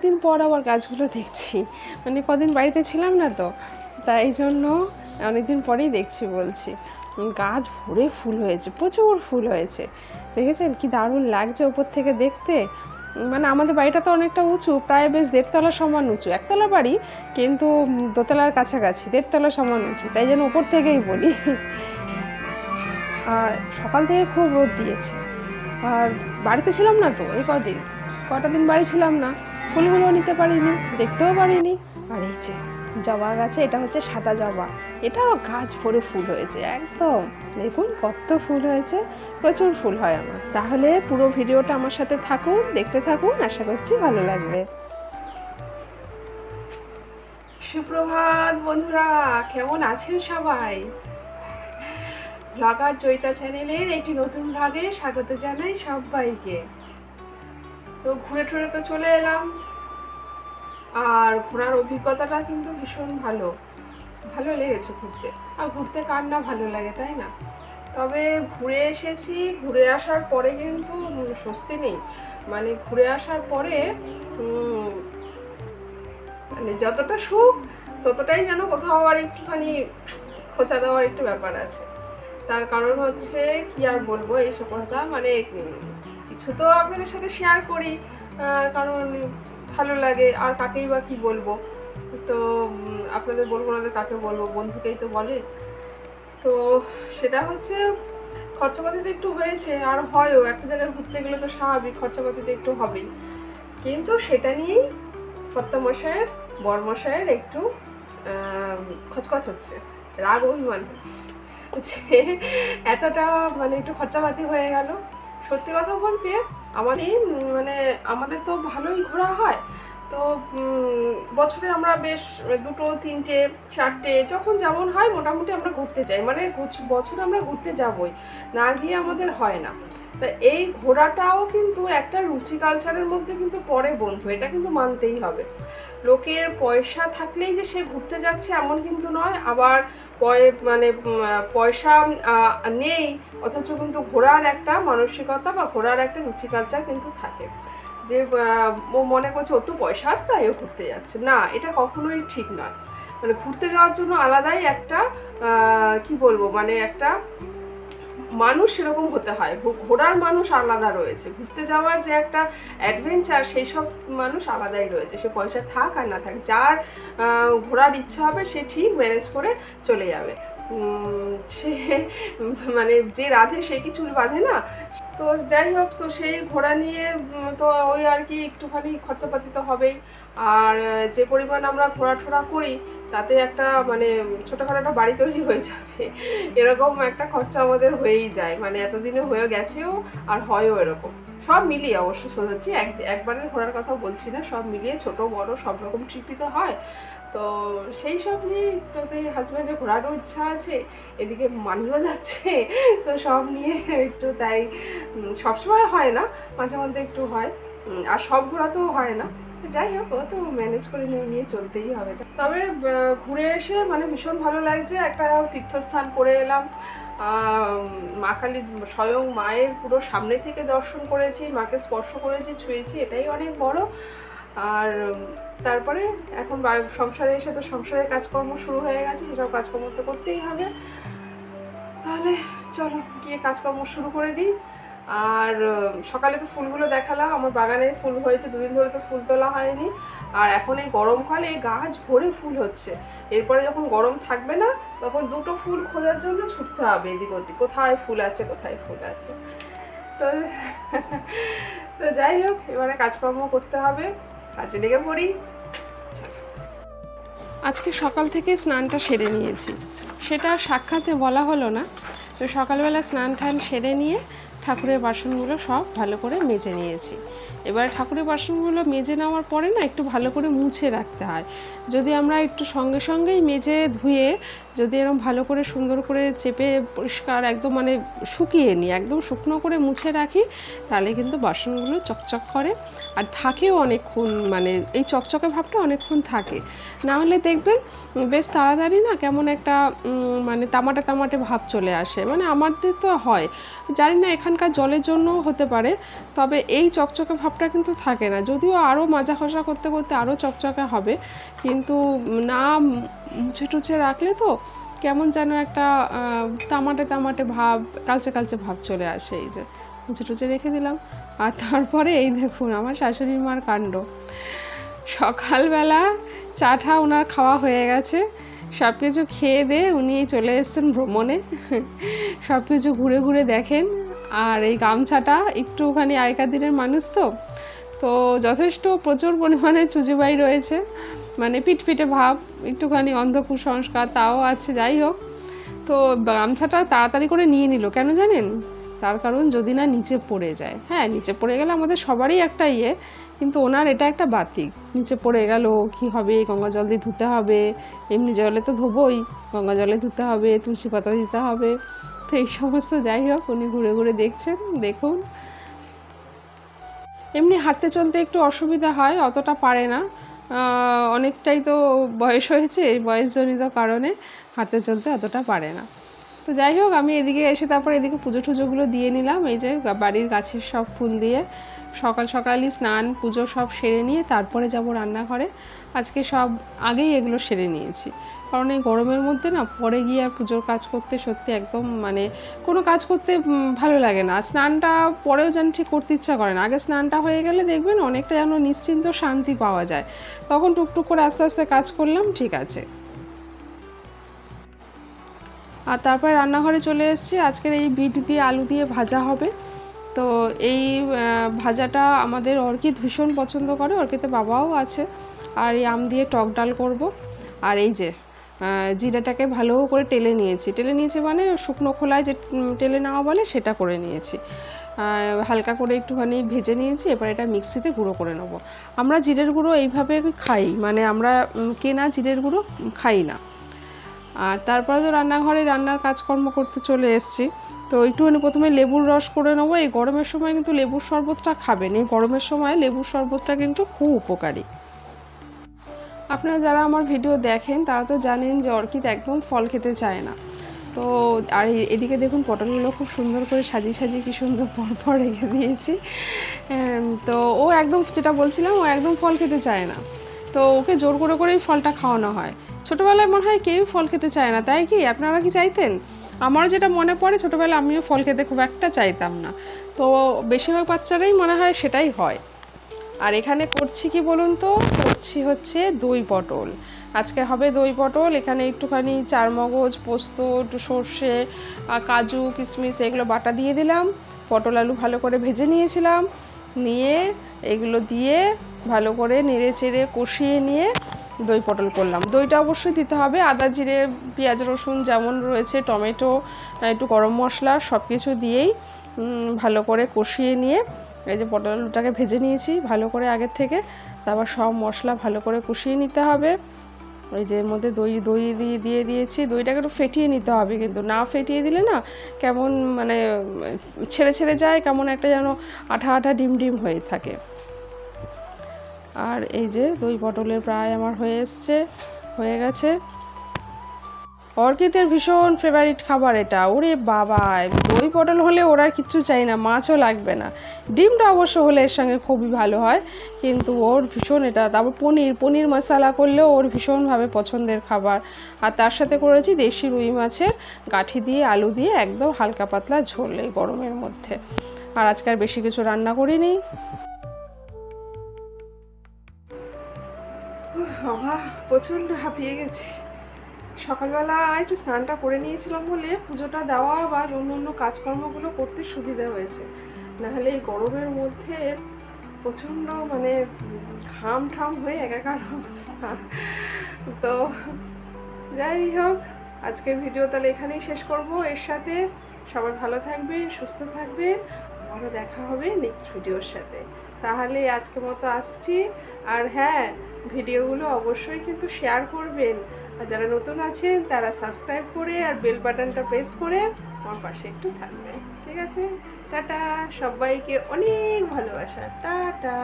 দিন পর আবার গাছগুলো দেখছি, মানে কদিন বাড়িতে ছিলাম না তো, তাই জন্য অনেকদিন পরেই দেখছি বলছি। গাছ ভরে ফুল হয়েছে, প্রচুর ফুল হয়েছে, দেখেছেন কি দারুণ লাগছে ওপর থেকে দেখতে। মানে আমাদের বাড়িটা তো অনেকটা উঁচু, প্রায় বেশ 1.5 তলা সমান উঁচু, 1 তলা বাড়ি কিন্তু 2 তলার কাছাকাছি, 1.5 তলা সমান উঁচু, তাই যেন উপর থেকেই বলি। আর সকাল থেকে খুব রোদ দিয়েছে, আর বাড়িতে ছিলাম না তো এই কটা দিন বাড়ি ছিলাম না, ফুলগুলো নিতে পারিনি, দেখতেও পারিনি। আর এই যে জবা গাছে, এটা হচ্ছে সাদা জবা, এটারও গাছ ভরে ফুল হয়েছে একদম, দেখুন কত ফুল হয়েছে, প্রচুর ফুল হয় আমার। তাহলে পুরো ভিডিওটা আমার সাথে থাকুন, দেখতে থাকুন, আশা করছি ভালো লাগবে। সুপ্রভাত বন্ধুরা, কেমন আছেন সবাই? ব্লগার জয়িতা চ্যানেলের একটি নতুন ভাগে স্বাগত জানাই সবাইকে। তো ঘুরে টুরে তো চলে এলাম, আর ঘোরার অভিজ্ঞতাটা কিন্তু ভীষণ ভালো লেগেছে ঘুরতে। আর ঘুরতে কার না ভালো লাগে, তাই না? তবে ঘুরে এসেছি, ঘুরে আসার পরে কিন্তু স্বস্তি নেই। মানে ঘুরে আসার পরে মানে যতটা সুখ ততটাই যেন কোথাও আবার একটুখানি খোঁচা দেওয়ার একটু ব্যাপার আছে। তার কারণ হচ্ছে কি আর বলবো এইসব কথা, মানে কিছু তো আপনাদের সাথে শেয়ার করি, কারণ ভালো লাগে, আর কাকেই বা কি বলবো। তো আপনাদের বলবো না, কাকে বলবো, বন্ধুকেই তো বলে। তো সেটা হচ্ছে খরচাপাতিতে একটু হয়েছে, আর হয়ও একটা জায়গায় ঘুরতে গেলে তো স্বাভাবিক খরচাপাতিতে একটু হবেই, কিন্তু সেটা নিয়েই কর্তামশাইয়ের বরমশাইয়ের একটু খচখচ হচ্ছে, রাগ অভিমান হচ্ছে যে এতটা মানে একটু খরচাপাতি হয়ে গেল। সত্যি কথা বলতে আমাদের তো ভালোই ঘোরা হয়, তো বছরে আমরা বেশ 2, 3, 4টে যখন যেমন হয় মোটামুটি আমরা ঘুরতে যাই, মানে বছরে আমরা ঘুরতে যাবই, না গিয়ে আমাদের হয় না। তা এই ঘোরাটাও কিন্তু একটা রুচি কালচারের মধ্যে কিন্তু পড়ে বন্ধু, এটা কিন্তু মানতেই হবে। লোকের পয়সা থাকলেই যে সে ঘুরতে যাচ্ছে এমন কিন্তু নয়, আবার পয়সা নেই অথচ কিন্তু ঘোরার একটা মানসিকতা বা ঘোরার একটা রুচি কালচার কিন্তু থাকে, যে ও মনে করছে ও তো পয়সা আছে তাই ও ঘুরতে যাচ্ছে না, এটা কখনোই ঠিক নয়। মানে ঘুরতে যাওয়ার জন্য আলাদাই একটা কি বলবো, মানে একটা মানুষ সেরকম হতে হয়, ঘোরার মানুষ আলাদা রয়েছে, ঘুরতে যাওয়ার যে একটা অ্যাডভেঞ্চার সেই সব মানুষ আলাদাই রয়েছে, সে পয়সা থাক আর না থাক, যার ঘোরার ইচ্ছা হবে সে ঠিক ম্যানেজ করে চলে যাবে। সে মানে যে রাধে সে কি চুল বাঁধে না। তো যাই হোক, তো সেই ঘোরা নিয়ে তো ওই আর কি একটুখানি খরচাপাতি তো হবেই, আর যে পরিমাণ আমরা ঘোরাটোরা করি তাতে একটা মানে ছোটোখাটো একটা বাড়ি তৈরি হয়ে যাবে, এরকম একটা খরচা আমাদের হয়েই যায়, মানে এতদিনে হয়ে গেছেও আর হয়ও এরকম। সব মিলিয়ে অবশ্য হচ্ছে একবারের ঘোরার কথা বলছি না, সব মিলিয়ে ছোট বড় সব রকম ট্রিপই তো হয়। তো সেই সব নিয়ে একটুতে হাজব্যান্ডের ঘোরারও ইচ্ছা আছে, এদিকে মানিও যাচ্ছে, তো সব নিয়ে একটু তাই সবসময় হয় না, মাঝে মধ্যে একটু হয়, আর সব ঘোরা তো হয় না। যাই হোক, ও তো ম্যানেজ করে নিয়ে চলতেই হবে। তবে ঘুরে এসে মানে ভীষণ ভালো লাগছে, একটা তীর্থস্থান করে এলাম, মা কালী স্বয়ং মায়ের পুরো সামনে থেকে দর্শন করেছি, মাকে স্পর্শ করেছি, ছুঁয়েছি, এটাই অনেক বড়। আর তারপরে এখন সংসারে এসে তো সংসারের কাজকর্ম শুরু হয়ে গেছে, সেসব কাজকর্ম তো করতেই হবে। তাহলে চলো গিয়ে কাজকর্ম শুরু করে দিই। আর সকালে তো ফুলগুলো দেখালাম, আমার বাগানে ফুল হয়েছে, 2 দিন ধরে তো ফুল তোলা হয়নি, আর এখন এই গরমকালে গাছ ভরে ফুল হচ্ছে। এরপরে যখন গরম থাকবে না তখন 2টো ফুল খোঁজার জন্য ছুটতে হবে এদিক ওদিক, কোথায় ফুল আছে কোথায় ফুল আছে। তো তো যাই হোক, এবারে কাজকর্ম করতে হবে, কাজে লেগে পড়ি। আজকে সকাল থেকে স্নানটা সেরে নিয়েছি, সেটা সাক্ষাতে বলা হলো না। তো সকালবেলা স্নান টান সেরে নিয়ে ঠাকুরের বাসনগুলো সব ভালো করে মেজে নিয়েছি। এবার ঠাকুরের বাসনগুলো মেজে নেওয়ার পরে না একটু ভালো করে মুছে রাখতে হয়, যদি আমরা একটু সঙ্গে সঙ্গেই মেজে ধুয়ে যদি এরকম ভালো করে সুন্দর করে চেপে পরিষ্কার একদম মানে শুকিয়ে নিই, একদম শুকনো করে মুছে রাখি, তাহলে কিন্তু বাসনগুলো চকচক করে আর থাকেও অনেকক্ষণ, মানে এই চকচকে ভাবটা অনেকক্ষণ থাকে। না হলে দেখবেন বেশ তাড়াতাড়ি না কেমন একটা মানে তামাটে তামাটে ভাব চলে আসে, মানে আমাদের তো হয়, জানি না এখানকার জলের জন্য হতে পারে, তবে এই চকচকে ভাবটা কিন্তু থাকে না। যদিও আরও মাজা ঘষা করতে করতে আরও চকচকে হবে, কিন্তু না মুছে টুছে রাখলে তো কেমন যেন একটা তামাটে তামাটে ভাব, কালচে কালচে ভাব চলে আসে। এই যে মুছে টুছে রেখে দিলাম। আর তারপরে এই দেখুন আমার শাশুড়ি মার কাণ্ড, সকালবেলা চাটা ওনার খাওয়া হয়ে গেছে, সব কিছু খেয়ে দিয়ে উনি চলে এসেছেন ভ্রমণে, সব কিছু ঘুরে ঘুরে দেখেন। আর এই গামছাটা একটুখানি আগেকার দিনের মানুষ তো তো যথেষ্ট প্রচুর পরিমাণে চুজিবাই রয়েছে, মানে পিটপিটে ভাব, একটুখানি অন্ধ কুসংস্কার তাও আছে। যাই হোক, তো গামছাটা তাড়াতাড়ি করে নিয়ে নিল কেন জানেন? তার কারণ যদি না নিচে পড়ে যায়। হ্যাঁ, নিচে পড়ে গেলে আমাদের সবারই একটা কিন্তু ওনার এটা একটা বাতিক, নিচে পড়ে গেল কি হবে, গঙ্গা জল দিয়ে ধুতে হবে, এমনি জলে তো ধোবই, গঙ্গা জলে ধুতে হবে, তুলসী পাতা দিতে হবে, তো এই সমস্ত। যাই হোক, উনি ঘুরে ঘুরে দেখছেন। দেখুন, এমনি হাঁটতে চলতে একটু অসুবিধা হয়, অতটা পারে না, অনেকটাই তো বয়স হয়েছে, এই বয়সজনিত কারণে হাঁটতে চলতে অতটা পারে না। তো যাই হোক, আমি এদিকে এসে তারপর এদিকে পুজো টুজোগুলো দিয়ে নিলাম, এই যে বাড়ির গাছের সব ফুল দিয়ে সকাল সকালই স্নান পুজো সব সেরে নিয়ে তারপরে যাব রান্নাঘরে। আজকে সব আগেই এগুলো সেরে নিয়েছি, কারণ এই গরমের মধ্যে না পরে গিয়ে আর পুজোর কাজ করতে সত্যি একদম মানে কোনো কাজ করতে ভালো লাগে না। স্নানটা পরেও যেন ঠিক করতে ইচ্ছা করে না, আগে স্নানটা হয়ে গেলে দেখবেন অনেকটা যেন নিশ্চিন্ত শান্তি পাওয়া যায়, তখন টুকটুক করে আস্তে আস্তে কাজ করলাম, ঠিক আছে। আর তারপরে রান্নাঘরে চলে এসেছি। আজকের এই বিট দিয়ে আলু দিয়ে ভাজা হবে। তো এই ভাজাটা আমাদের অর্কিত ভীষণ পছন্দ করে, অর্কিতের বাবাও আছে। আর এই আম দিয়ে টক ডাল করব। আর এই যে জিরাটাকে ভালো করে টেলে নিয়েছি মানে শুকনো খোলায় যে টেলে নেওয়া বলে সেটা করে নিয়েছি, হালকা করে একটুখানি ভেজে নিয়েছি। এবার এটা মিক্সিতে গুঁড়ো করে নেব। আমরা জিরের গুঁড়ো এইভাবে খাই, মানে আমরা কেনা জিরের গুঁড়ো খাই না। আর তারপরে তো রান্নাঘরে রান্নার কাজকর্ম করতে চলে এসেছি। তো একটুখানি প্রথমে লেবুর রস করে নেবো। এই গরমের সময় কিন্তু লেবুর শরবতটা খাবেন, এই গরমের সময় লেবুর শরবতটা কিন্তু খুব উপকারী। আপনারা যারা আমার ভিডিও দেখেন তারা তো জানেন যে অর্কিত একদম ফল খেতে চায় না। তো আর এদিকে দেখুন পটলগুলো খুব সুন্দর করে সাজিয়ে সাজিয়ে কি সুন্দর পরপর রেখে দিয়েছি। তো ও একদম, যেটা বলছিলাম, ও একদম ফল খেতে চায় না, তো ওকে জোর করে করেই ফলটা খাওয়ানো হয়। ছোটোবেলায় মনে হয় কেউ ফল খেতে চায় না, তাই কি? আপনারা কি চাইতেন? আমার যেটা মনে পড়ে, ছোটোবেলায় আমিও ফল খেতে খুব একটা চাইতাম না, তো বেশিরভাগ বাচ্চারাই মনে হয় সেটাই হয়। আর এখানে করছি কি বলুন তো, করছি হচ্ছে দই পটল। আজকে হবে দই পটল। এখানে একটুখানি চারমগজ, পোস্ত, একটু সর্ষে, কাজু, কিশমিশ এগুলো বাটা দিয়ে দিলাম। পটল আলু ভালো করে ভেজে নিয়েছিলাম, নিয়ে এগুলো দিয়ে ভালো করে নেড়ে চেড়ে কষিয়ে নিয়ে দই পটল করলাম। দইটা অবশ্যই দিতে হবে, আদা জিরে পেঁয়াজ রসুন যেমন রয়েছে, টমেটো, একটু গরম মশলা সব কিছু দিয়েই ভালো করে কষিয়ে নিয়ে, এই যে পটল আলুটাকে ভেজে নিয়েছি ভালো করে আগের থেকে, তারপর সব মশলা ভালো করে কষিয়ে নিতে হবে। ওই যে এর মধ্যে দই দিয়ে দিয়েছি। দইটাকে একটু ফেটিয়ে নিতে হবে, কিন্তু না ফেটিয়ে দিলে না কেমন মানে ছেড়ে ছেড়ে যায়, কেমন একটা যেন আঠা আঠা ডিম ডিম হয়ে থাকে। আর এই যে দই পটলের প্রায় আমার হয়ে গেছে। অর্কিতের ভীষণ ফেভারিট খাবার এটা। ওরে বাবা, দই পটল হলে ওরা কিচ্ছু চাই না, মাছও লাগবে না, ডিমটা অবশ্য হলে এর সঙ্গে খুবই ভালো হয়, কিন্তু ওর ভীষণ এটা। তারপর পনির মশলা করলেও ওর ভীষণভাবে পছন্দের খাবার। আর তার সাথে করেছি দেশি রুই মাছের গাঁঠি দিয়ে আলু দিয়ে একদম হালকা পাতলা ঝোল এই গরমের মধ্যে। আর আজকে আর বেশি কিছু রান্না করিনি। বাবা, প্রচণ্ড হাঁপিয়ে গেছি। সকালবেলা একটু স্নানটা করে নিয়েছিলাম বলে পুজোটা দেওয়া বা অন্য কাজকর্মগুলো করতে সুবিধা হয়েছে, নাহলে এই গরমের মধ্যে প্রচণ্ড মানে ঘাম ঠাম হয়ে একাকার অবস্থা। তো যাই হোক, আজকের ভিডিও তাহলে এখানেই শেষ করব। এর সাথে সবাই ভালো থাকবেন, সুস্থ থাকবেন, আবারও দেখা হবে নেক্সট ভিডিওর সাথে। তাহলে আজকের মতো আসছি। আর হ্যাঁ, ভিডিওগুলো অবশ্যই কিন্তু শেয়ার করবেন, আর যারা নতুন আছেন তারা সাবস্ক্রাইব করে আর বেল বাটনটা প্রেস করে আমার পাশে একটু থাকবেন। ঠিক আছে, টাটা, সবাইকে অনেক ভালোবাসা, টাটা।